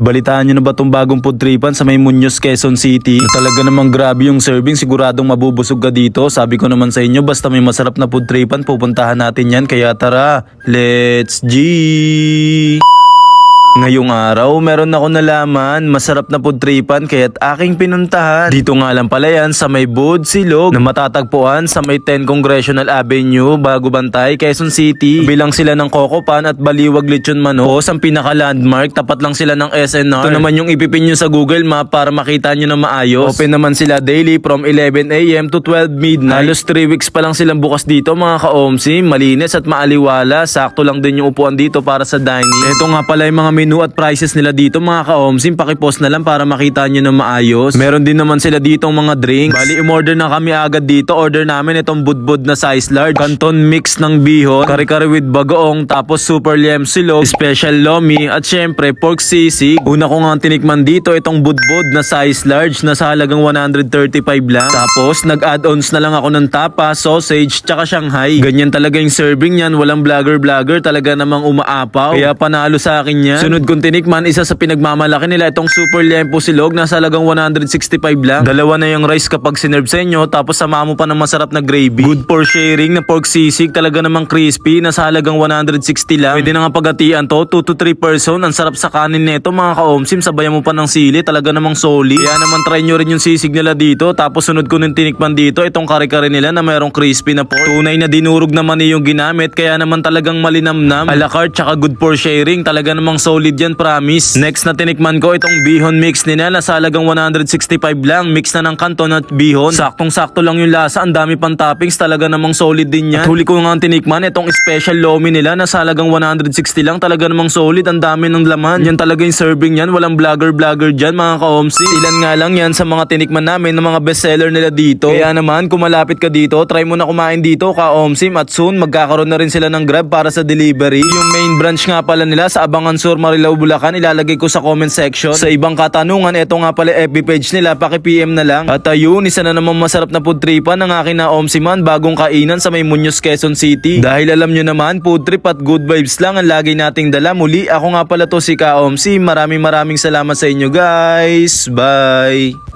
Balitaan nyo na ba tong bagong food tripan sa may Muñoz, Quezon City? Na talaga namang grabe yung serving, siguradong mabubusog ka dito. Sabi ko naman sa inyo, basta may masarap na food tripan, pupuntahan natin yan. Kaya tara, let's G! Ngayong araw, meron ako nalaman, masarap na food tripan kaya't aking pinuntahan. Dito nga lang pala yan sa may Bood Silog na matatagpuan sa may 10 Congressional Avenue, Bago Bantay, Quezon City. Bilang sila ng Coco Pan at Baliwag Lechon Manok. Ang pinaka-landmark, tapat lang sila ng SNR. Ito naman yung ipipin nyo sa Google Map para makita nyo na maayos. Open naman sila daily from 11 AM to 12 midnight. Halos 3 weeks pa lang silang bukas dito mga ka-OMSI. Malinis at maaliwala. Sakto lang din yung upuan dito para sa dining. Ito nga pala yung mga menu at prices nila dito mga ka-OMSI. Pakipost na lang para makita nyo na maayos. Meron din naman sila dito mga drinks. Bali, umorder na kami agad dito. Order namin itong budbud na size large. Canton mix ng bihon, kare-kare with bagoong, tapos super liam silog, special lomi, at syempre pork sisig. Una ko nga tinikman dito itong budbud na size large na sa halagang 135 lang. Tapos nag-add-ons na lang ako ng tapa, sausage, tsaka Shanghai. Ganyan talaga yung serving niyan. Walang vlogger, talaga namang umaapaw. Kaya panalo sa akin yan. Sunod kong tinikman, isa sa pinagmamalaki nila itong super liempo silog na sa halagang 165 lang. Dalawa na yung rice kapag sinerve sa inyo, tapos sama mo pa ng masarap na gravy. Good for sharing na pork sisig, talaga namang crispy na sa halagang 160 lang. Pwede na nga pagatian to, 2 to 3 person. Ang sarap sa kanin nito mga ka-OMSIM, sabayan mo pa ng sili, talaga namang solid. Kaya naman try nyo rin yung sisig nila dito. Tapos sunod ko nung tinikman dito, itong kare-kare nila na mayroong crispy na pork. Tunay na dinurog naman yung ginamit, kaya naman talagang malinamnam. A la carte tsaka good for sharing, talaga namang solid yan, promise. Next na tinikman ko itong bihon mix nila na sa halagang 165 lang. Mix na ng canton at bihon. Saktong-sakto lang yung lasa, ang dami pang toppings, talaga namang solid din yan. At huli ko nga tinikman itong special lomi nila na sa halagang 160 lang, talaga namang solid, ang dami ng laman. Yan talaga yung serving yan, walang vlogger dyan mga ka-OMSI. Ilan nga lang yan sa mga tinikman namin ng mga bestseller nila dito. Kaya naman kung malapit ka dito, try mo na kumain dito ka-OMSI, at soon magkakaroon na rin sila ng Grab para sa delivery. Yung main branch nga pala nila sa Abangan Sur, Marilao, Bulacan, ilalagay ko sa comment section. Sa ibang katanungan, eto nga pala FB page nila, paki-PM na lang. At ayun, isa na naman masarap na food tripan ng akin na OMSI man, bagong kainan sa may Muñoz, Quezon City. Dahil alam nyo naman, food trip at good vibes lang ang lagi nating dala. Muli, ako nga pala to si ka-OMSI. Maraming salamat sa inyo guys. Bye!